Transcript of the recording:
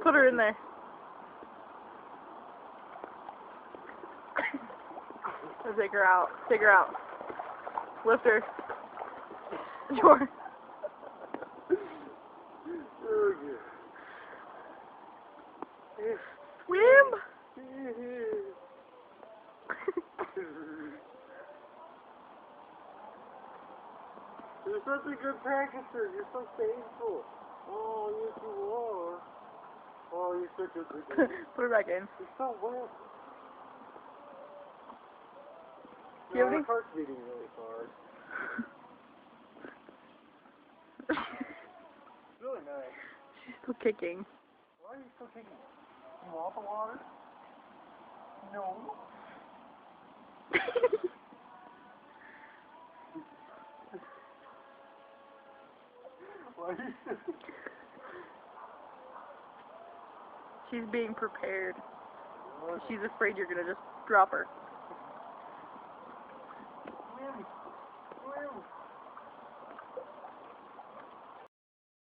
Put her in there. Let's take her out. Take her out. Lift her. Sure. Swim! You're such a good practicer. You're so faithful. Oh, yes you are. Oh, you're such a good one. Put her back in. You're so wet. Do you have My any? heart's beating really hard. It's really nice. She's still kicking. Why are you still kicking? You want the water? No. Why are you still... She's being prepared. She's afraid you're gonna just drop her. Swim. Swim.